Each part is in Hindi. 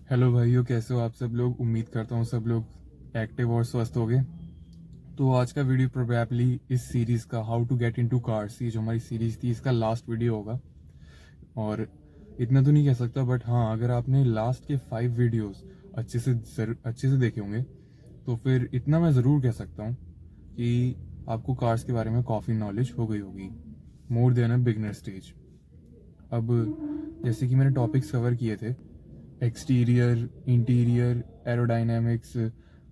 हेलो भाइयों, कैसे हो आप सब लोग। उम्मीद करता हूँ सब लोग एक्टिव और स्वस्थ होंगे। तो आज का वीडियो प्रोबेबली इस सीरीज़ का how to get into cars, ये जो हमारी सीरीज़ थी इसका लास्ट वीडियो होगा। और इतना तो नहीं कह सकता, बट हाँ, अगर आपने लास्ट के 5 वीडियोस अच्छे से देखे होंगे तो फिर इतना मैं ज़रूर कह सकता हूँ कि आपको कार्स के बारे में काफ़ी नॉलेज हो गई होगी, more than a beginner stage. अब जैसे कि मैंने टॉपिक्स कवर किए थे, एक्सटीरियर, इंटीरियर, एरोडायनामिक्स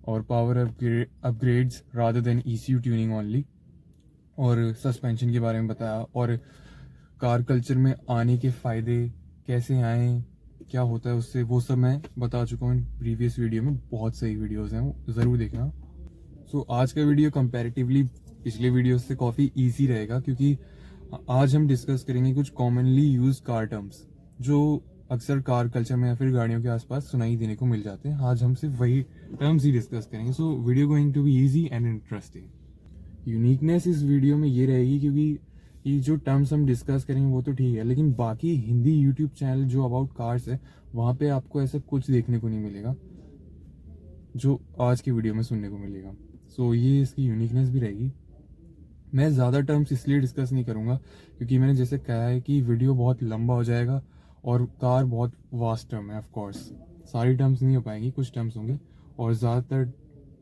और power upgrades rather than ECU tuning only, और सस्पेंशन के बारे में बताया, और कार कल्चर में आने के फ़ायदे कैसे आए, क्या होता है उससे, वो सब मैं बता चुका हूँ प्रीवियस वीडियो में। बहुत सही वीडियोस हैं, वो ज़रूर देखना। सो आज का वीडियो कंपैरेटिवली पिछले वीडियो से काफ़ी इजी रहेगा, क्योंकि आज हम डिस्कस करेंगे कुछ कॉमनली यूज कार टर्म्स जो अक्सर कार कल्चर में या फिर गाड़ियों के आसपास सुनाई देने को मिल जाते हैं। आज हम सिर्फ वही टर्म्स ही डिस्कस करेंगे। So video going to be easy and interesting. Uniqueness इस वीडियो में ये रहेगी क्योंकि ये जो टर्म्स हम डिस्कस करेंगे वो तो ठीक है, लेकिन बाकी हिंदी यूट्यूब चैनल जो अबाउट कार्स है वहाँ पे आपको ऐसा कुछ देखने को नहीं मिलेगा जो आज की वीडियो में सुनने को मिलेगा। सो ये इसकी यूनिकनेस भी रहेगी। मैं ज़्यादा टर्म्स इसलिए डिस्कस नहीं करूँगा क्योंकि मैंने जैसे कहा है कि वीडियो बहुत लंबा हो जाएगा और कार बहुत वास्ट टर्म है। ऑफ कोर्स सारी टर्म्स नहीं हो पाएंगी, कुछ टर्म्स होंगे, और ज़्यादातर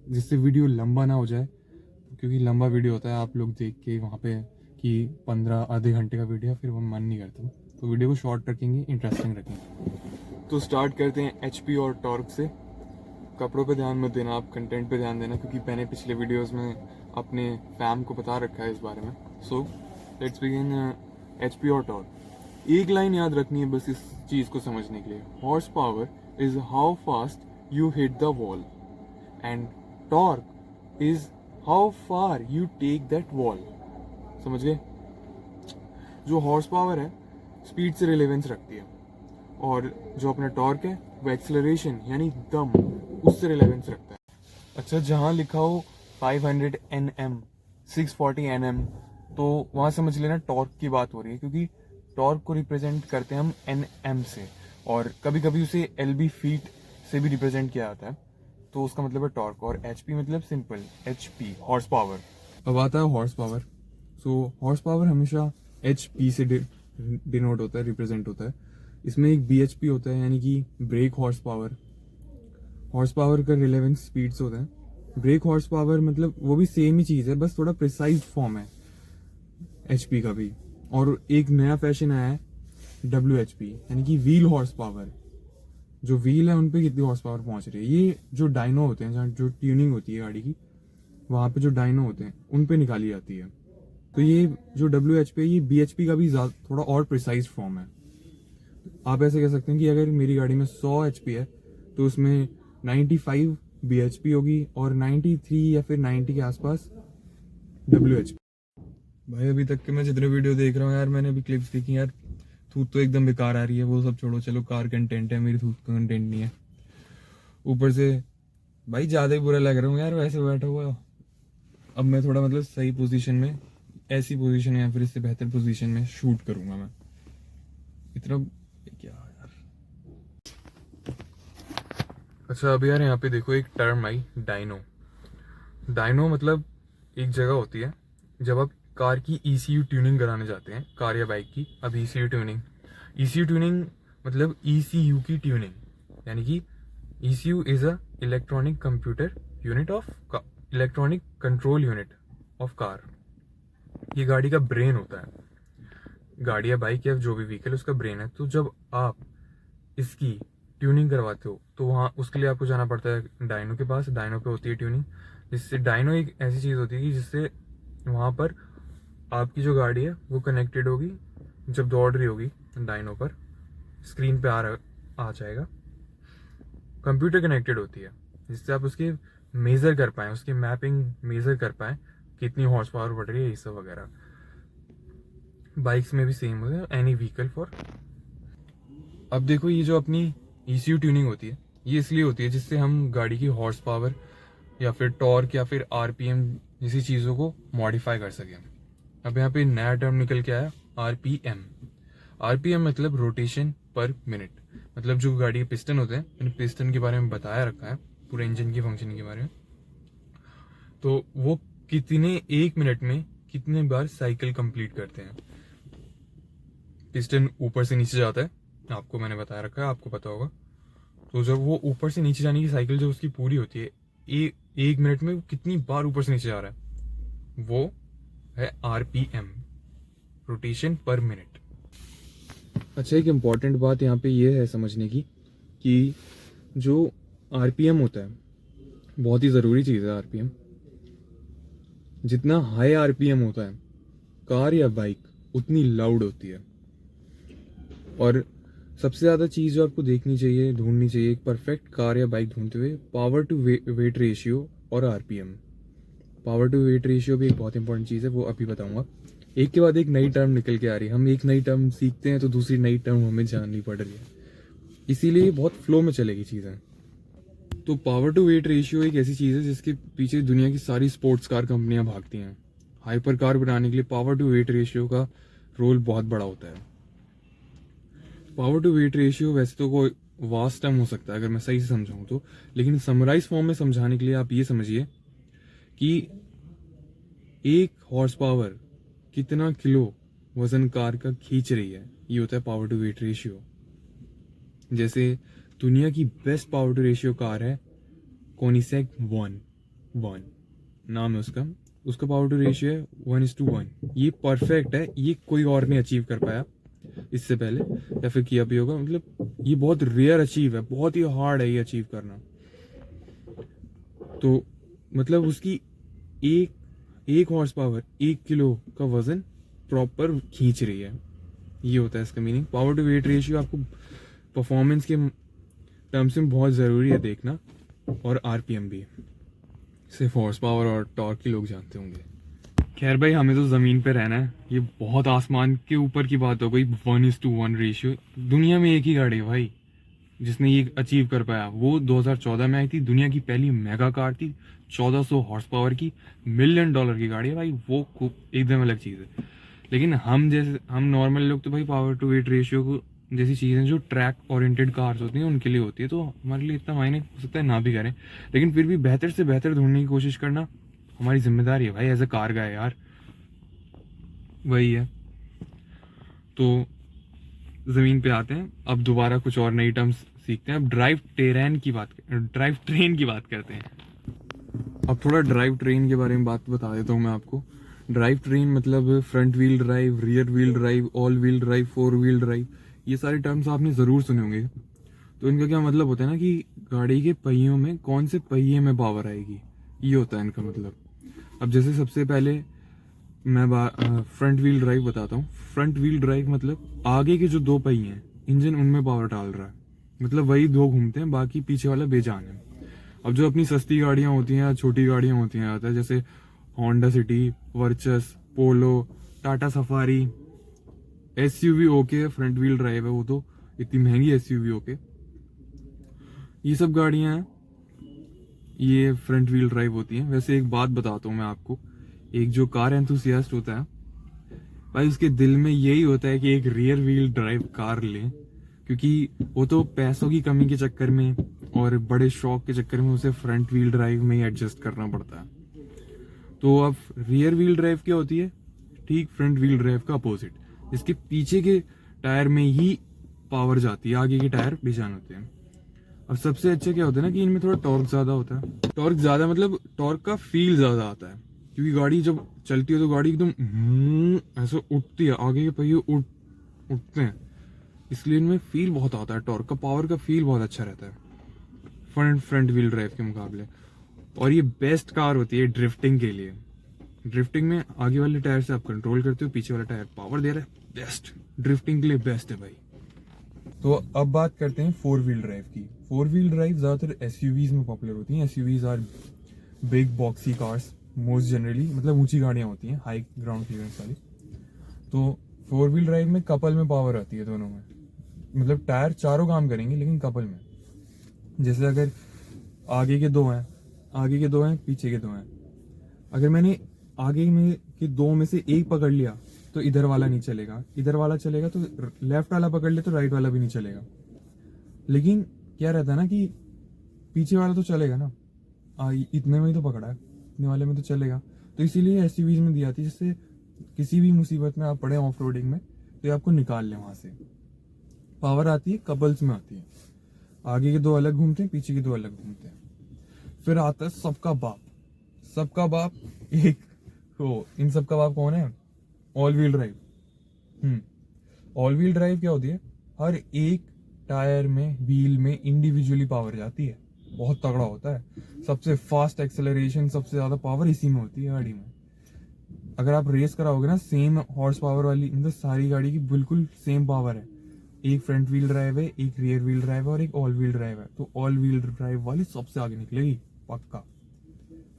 जिससे वीडियो लंबा ना हो जाए, क्योंकि लंबा वीडियो होता है आप लोग देख के वहाँ पे कि 15 आधे घंटे का वीडियो, फिर वो मन नहीं करता। तो वीडियो को शॉर्ट रखेंगे, इंटरेस्टिंग रखेंगे। तो स्टार्ट करते हैं एचपी और टॉर्क से। कपड़ों पे ध्यान मत देना, आप कंटेंट पे ध्यान देना, क्योंकि मैंने पिछले वीडियोस में अपने फैम को बता रखा है इस बारे में। So let's begin. एचपी और टॉर्क, एक लाइन याद रखनी है बस इस चीज़ को समझने के लिए। Horse power is how fast you hit the wall and torque is how far you take that wall. समझ गए? जो हॉर्स पावर है स्पीड से रिलेवेंस रखती है, और जो अपना टॉर्क है वो एक्सेलरेशन यानी दम, उससे रिलेवेंस रखता है। अच्छा, जहाँ लिखा हो 500 Nm, 640 Nm, तो वहाँ समझ लेना टॉर्क की बात हो रही है, क्योंकि टॉर्क को रिप्रेजेंट करते हैं हम Nm से, और कभी कभी उसे LB फीट से भी रिप्रेजेंट किया जाता है, तो उसका मतलब है टॉर्क। और HP मतलब सिंपल HP, हॉर्स पावर। अब आता है हॉर्स पावर। सो हॉर्स पावर हमेशा HP से डिनोट होता है, रिप्रेजेंट होता है। इसमें एक BHP होता है, यानी कि break horse power. Horse power का रिलेवेंस स्पीड से होता है। ब्रेक हॉर्स पावर मतलब वो भी सेम ही चीज़ है, बस थोड़ा प्रिसाइज फॉर्म है HP का भी। और एक नया फैशन आया है WHP, यानी कि व्हील हॉर्स पावर। जो व्हील है उन पे कितनी हॉर्स पावर पहुंच रही है, ये जो डायनो होते हैं, जहाँ जो ट्यूनिंग होती है गाड़ी की, वहाँ पे जो डायनो होते हैं उन पे निकाली जाती है। तो ये जो WHP है ये BHP का भी थोड़ा और प्रिसाइज फॉर्म है। आप ऐसे कह सकते हैं कि अगर मेरी गाड़ी में 100 HP है तो उसमें 95 BHP होगी और 93 या फिर 90 के आसपास WHP। भाई अभी तक के मैं जितने वीडियो देख रहा हूँ यार, मैंने अभी क्लिप्स देखी यार, थूत तो एकदम बेकार आ रही है। वो सब छोड़ो, चलो कार कंटेंट है, मेरी थूत का कंटेंट नहीं है। ऊपर से भाई ज़्यादा ही बुरा लग रहा हूँ यार वैसे बैठा हुआ। अब मैं थोड़ा मतलब सही पोजीशन में, ऐसी पोजीशन या फिर इससे बेहतर पोजीशन में शूट करूँगा मैं। इतना क्या यार। अच्छा, अब यार यहाँ पे देखो एक टर्म आई, डायनो। डायनो मतलब एक जगह होती है जब आप कार की ECU ट्यूनिंग कराने जाते हैं, कार या बाइक की। अब ECU ट्यूनिंग मतलब ECU की ट्यूनिंग, यानी कि ECU is a electronic computer unit of electronic control unit of car. ये गाड़ी का ब्रेन होता है। गाड़ी या बाइक या जो भी व्हीकल उसका ब्रेन है। तो जब आप इसकी ट्यूनिंग करवाते हो तो वहाँ उसके लिए आपको जाना पड़ता है डायनो के पास। डायनो पे होती है ट्यूनिंग, जिससे डायनो एक ऐसी चीज़ होती है कि जिससे वहाँ पर आपकी जो गाड़ी है वो कनेक्टेड होगी। जब दौड़ रही होगी डायनो पर, स्क्रीन पे आ जाएगा, कंप्यूटर कनेक्टेड होती है, जिससे आप उसके मेज़र कर पाएँ, उसकी मैपिंग मेज़र कर पाएँ कितनी हॉर्स पावर बढ़ रही है, ये सब वगैरह। बाइक्स में भी सेम होता है, एनी व्हीकल फॉर। अब देखो, ये जो अपनी ECU ट्यूनिंग होती है ये इसलिए होती है जिससे हम गाड़ी की हॉर्स पावर या फिर टॉर्क या फिर RPM जैसी चीज़ों को मॉडिफाई कर सकें। अब यहाँ पे नया टर्म निकल के आया, RPM। RPM मतलब रोटेशन पर मिनट। मतलब जो गाड़ी के पिस्टन होते हैं, मैंने पिस्टन के बारे में बताया रखा है, पूरे इंजन की फंक्शन के बारे में। तो वो कितने 1 मिनट में कितने बार साइकिल कंप्लीट करते हैं। पिस्टन ऊपर से नीचे जाता है, आपको मैंने बताया रखा है, आपको पता होगा। तो जब वो ऊपर से नीचे जाने की साइकिल जब उसकी पूरी होती है, 1 मिनट में वो कितनी बार ऊपर से नीचे जा रहा है, वो है आरपीएम, रोटेशन पर मिनट। अच्छा, एक इम्पॉर्टेंट बात यहाँ पे ये है समझने की कि जो आरपीएम होता है, बहुत ही ज़रूरी चीज़ है आरपीएम। जितना हाई आरपीएम होता है कार या बाइक, उतनी लाउड होती है। और सबसे ज़्यादा चीज़ जो आपको देखनी चाहिए, ढूंढनी चाहिए एक परफेक्ट कार या बाइक ढूंढते हुए, पावर टू वेट रेशियो और RPM. Power to weight ratio भी एक बहुत इंपॉर्टेंट चीज़ है, वो अभी बताऊंगा। एक के बाद एक नई टर्म निकल के आ रही है, हम एक नई टर्म सीखते हैं तो दूसरी नई टर्म हमें जाननी पड़ रही है, इसीलिए बहुत फ्लो में चलेगी चीज़ें। तो पावर टू वेट रेशियो एक ऐसी चीज़ है जिसके पीछे दुनिया की सारी स्पोर्ट्स कार कंपनियां भागती हैं। हाइपर कार बनाने के लिए पावर टू वेट रेशियो का रोल बहुत बड़ा होता है। पावर टू वेट रेशियो वैसे तो कोई वास्ट टर्म हो सकता है अगर मैं सही से समझाऊं तो, लेकिन समराइज फॉर्म में समझाने के लिए आप ये समझिए कि 1 हॉर्स पावर कितना किलो वजन कार का खींच रही है, ये होता है पावर टू वेट रेशियो। जैसे दुनिया की best power to ratio car है कोनिसेक 1 नाम है उसका। उसका पावर टू रेशियो है 1:1। ये परफेक्ट है, ये कोई और नहीं अचीव कर पाया इससे पहले, या फिर किया भी होगा। मतलब ये बहुत रेयर अचीव है, बहुत ही हार्ड है ये अचीव करना। तो मतलब उसकी एक हॉर्स पावर 1 किलो का वजन प्रॉपर खींच रही है, ये होता है इसका meaning. Power to weight ratio आपको परफॉर्मेंस के टर्म्स में बहुत ज़रूरी है देखना, और आरपीएम भी। सिर्फ हॉर्स पावर और टॉर्क के लोग जानते होंगे। खैर भाई, हमें तो ज़मीन पे रहना है, ये बहुत आसमान के ऊपर की बात हो गई। 1:1 रेशियो, दुनिया में एक ही गाड़ी है भाई जिसने ये अचीव कर पाया। वो 2014 में आई थी, दुनिया की पहली मेगा कार थी, 1400 हॉर्स पावर की, $1 मिलियन की गाड़ी है भाई। वो खूब एकदम अलग चीज़ है। लेकिन हम नॉर्मल लोग तो भाई पावर टू वेट रेशियो को जैसी चीज़ें जो ट्रैक ओरिएंटेड कार्स होती हैं उनके लिए होती है, तो हमारे लिए इतना मायने हो सकता है ना भी करें, लेकिन फिर भी बेहतर से बेहतर ढूंढने की कोशिश करना हमारी जिम्मेदारी है भाई, एज अ कार गाय यार, वही है। तो ज़मीन पे आते हैं, अब दोबारा कुछ और नई टर्म्स सीखते हैं। अब ड्राइव ट्रेन की बात करते हैं। अब थोड़ा ड्राइव ट्रेन के बारे में बात बता देता हूँ मैं आपको। ड्राइव ट्रेन मतलब front wheel drive, rear wheel drive, all wheel drive, 4 wheel drive, ये सारे टर्म्स आपने ज़रूर सुने होंगे। तो इनका क्या मतलब होता है ना कि गाड़ी के पहियों में कौन से पहिए में पावर आएगी, ये होता है इनका मतलब। अब जैसे सबसे पहले मैं फ्रंट व्हील ड्राइव बताता हूँ। फ्रंट व्हील ड्राइव मतलब आगे के जो 2 पहिए हैं, इंजन उनमें पावर डाल रहा है, मतलब वही 2 घूमते हैं, बाकी पीछे वाला बेजान है। अब जो अपनी सस्ती गाड़ियाँ होती हैं या छोटी गाड़ियाँ होती हैं आता है, जैसे Honda City, Virtus, Polo, Tata Safari, SUV okay, front wheel drive है वो तो, इतनी महंगी एसयूवी ओके, ये सब गाड़ियाँ हैं, ये फ्रंट व्हील ड्राइव होती हैं। वैसे एक बात बताता हूँ मैं आपको, एक जो कार एंथुसियास्ट होता है भाई, उसके दिल में यही होता है कि एक रियर व्हील ड्राइव कार लें, क्योंकि वो तो पैसों की कमी के चक्कर में और बड़े शौक के चक्कर में उसे फ्रंट व्हील ड्राइव में ही एडजस्ट करना पड़ता है। तो अब रियर व्हील ड्राइव क्या होती है, ठीक फ्रंट व्हील ड्राइव का अपोजिट, इसके पीछे के टायर में ही पावर जाती है, आगे के टायर बेजान होते हैं। अब सबसे अच्छा क्या होता है ना कि इनमें थोड़ा टॉर्क ज्यादा होता है। टॉर्क ज्यादा मतलब टॉर्क का फील ज्यादा आता है, क्योंकि गाड़ी जब चलती है तो गाड़ी एकदम ऐसे उठती है, आगे के पहिए उठते हैं, इसलिए इनमें फील बहुत आता है, टॉर्क का, पावर का फील बहुत अच्छा रहता है फ्रंट व्हील ड्राइव के मुकाबले। और ये बेस्ट कार होती है ड्रिफ्टिंग के लिए। ड्रिफ्टिंग में आगे वाले टायर से आप कंट्रोल करते हो, पीछे वाला टायर पावर दे रहा है, बेस्ट ड्रिफ्टिंग के लिए बेस्ट है भाई। तो अब बात करते हैं 4 व्हील ड्राइव की। 4 व्हील ड्राइव ज़्यादातर एसयूवीज में पॉपुलर होती हैं। SUVs are big boxy cars most generally, मतलब ऊंची गाड़ियाँ होती हैं, हाई ग्राउंड क्लियरेंस वाली। तो 4 व्हील ड्राइव में कपल में पावर आती है दोनों में, मतलब टायर चारों काम करेंगे लेकिन कपल में। जैसे अगर आगे के 2 हैं, पीछे के 2 हैं, अगर मैंने आगे में के 2 में से एक पकड़ लिया तो इधर वाला नहीं चलेगा, इधर वाला चलेगा, तो लेफ्ट वाला पकड़ ले तो राइट वाला भी नहीं चलेगा। लेकिन क्या रहता है ना कि पीछे वाला तो चलेगा ना, इतने में ही तो पकड़ा है, इतने वाले में तो चलेगा। तो इसीलिए एसयूवीज में दी जाती है, जिससे किसी भी मुसीबत में आप पड़े ऑफ रोडिंग में तो ये आपको निकाल लें वहां से। पावर आती है कपल्स में आती है, आगे के दो अलग घूमते हैं, पीछे के दो अलग घूमते हैं। फिर आता है सबका बाप, सबका बाप एक तो इन सबका बाप कौन है? All wheel drive. All wheel drive क्या होती है? हर एक टायर में, व्हील में इंडिविजुअली पावर जाती है, बहुत तगड़ा होता है। सबसे फास्ट एक्सेलरेशन, सबसे ज्यादा पावर इसी में होती है गाड़ी में। अगर आप रेस कराओगे ना, सेम हॉर्स पावर वाली, मतलब सारी गाड़ी की बिल्कुल सेम पावर है। एक फ्रंट व्हील ड्राइव है, एक रियर व्हील ड्राइव है और एक ऑल व्हील ड्राइव है। तो ऑल व्हील ड्राइव वाली सबसे आगे निकलेगी पक्का।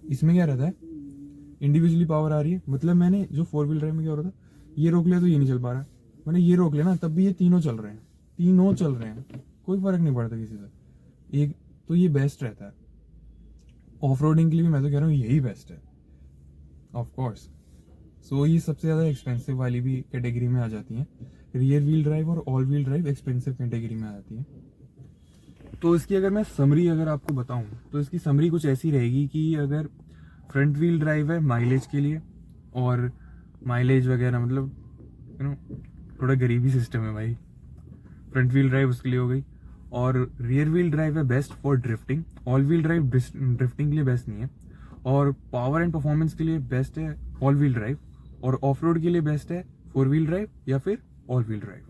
इसमें क्या रहता है? इंडिविजुअली पावर आ रही है, मतलब मैंने जो फोर व्हील ड्राइव में क्या हो रहा था, ये रोक लिया तो ये नहीं चल पा रहा है, मैंने ये रोक लिया ना तब भी ये तीनों चल रहे हैं, तीनों चल रहे हैं, कोई फर्क नहीं पड़ता किसी से। एक तो ये बेस्ट रहता है ऑफ रोडिंग के लिए, मैं तो कह रहा हूँ यही बेस्ट है ऑफ कोर्स। सो ये सबसे ज्यादा एक्सपेंसिव वाली भी कैटेगरी में आ जाती है। रियर व्हील ड्राइव और all wheel drive expensive category में आ जाती है। तो इसकी अगर मैं समरी अगर आपको बताऊं तो इसकी समरी कुछ ऐसी रहेगी कि अगर फ्रंट व्हील ड्राइव है माइलेज के लिए, और माइलेज वगैरह मतलब थोड़ा गरीबी सिस्टम है भाई, फ्रंट व्हील ड्राइव उसके लिए हो गई। और रियर व्हील ड्राइव है best for drifting, all wheel drive drifting के लिए बेस्ट नहीं है। और पावर एंड परफॉर्मेंस के लिए बेस्ट है ऑल व्हील ड्राइव, और ऑफ रोड के लिए बेस्ट है फोर व्हील ड्राइव या फिर ऑल व्हील ड्राइव।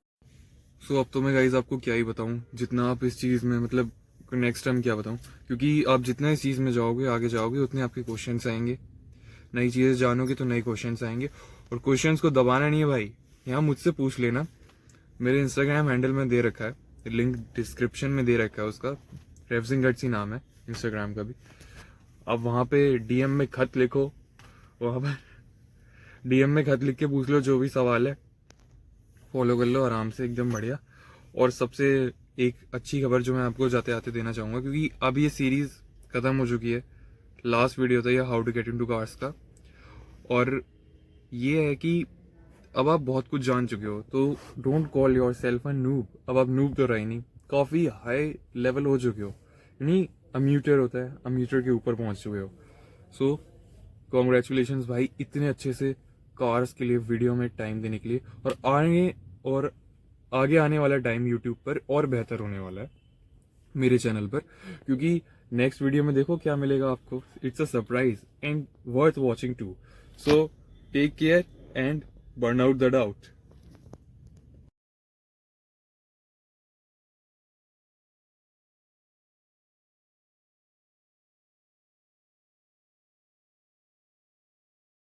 सो अब तो मैं गाइज आपको क्या ही बताऊं, जितना आप इस चीज़ में मतलब नेक्स्ट टाइम क्या बताऊं, क्योंकि आप जितना इस चीज़ में जाओगे आगे जाओगे उतने आपके क्वेश्चंस आएंगे, नई चीज़ें जानोगे तो नए क्वेश्चंस आएंगे। और क्वेश्चंस को दबाना नहीं है भाई, यहाँ मुझसे पूछ लेना। मेरे इंस्टाग्राम हैंडल में दे रखा है, लिंक डिस्क्रिप्शन में दे रखा है उसका, रेवसिंग गट्स ही नाम है इंस्टाग्राम का भी। अब वहाँ पे डीएम में खत लिखो, वहाँ पर डीएम में खत लिख के पूछ लो जो भी सवाल है, फॉलो कर लो आराम से, एकदम बढ़िया। और सबसे एक अच्छी खबर जो मैं आपको जाते आते देना चाहूँगा, क्योंकि अब ये सीरीज़ ख़त्म हो चुकी है, लास्ट वीडियो था ये how to get into cars का, और ये है कि अब आप बहुत कुछ जान चुके हो, तो don't call your self a noob. अब आप नूब तो रहे नहीं, काफ़ी हाई लेवल हो चुके हो, यानी अम्यूटर होता है, अम्यूटर के ऊपर पहुंच चुके हो। सो कॉन्ग्रेचुलेशंस भाई, इतने अच्छे से कार्स के लिए वीडियो में टाइम देने के लिए। और आगे आने वाला टाइम यूट्यूब पर और बेहतर होने वाला है मेरे चैनल पर, क्योंकि नेक्स्ट वीडियो में देखो क्या मिलेगा आपको, it's a surprise and worth watching too. So take care and burn out the doubt.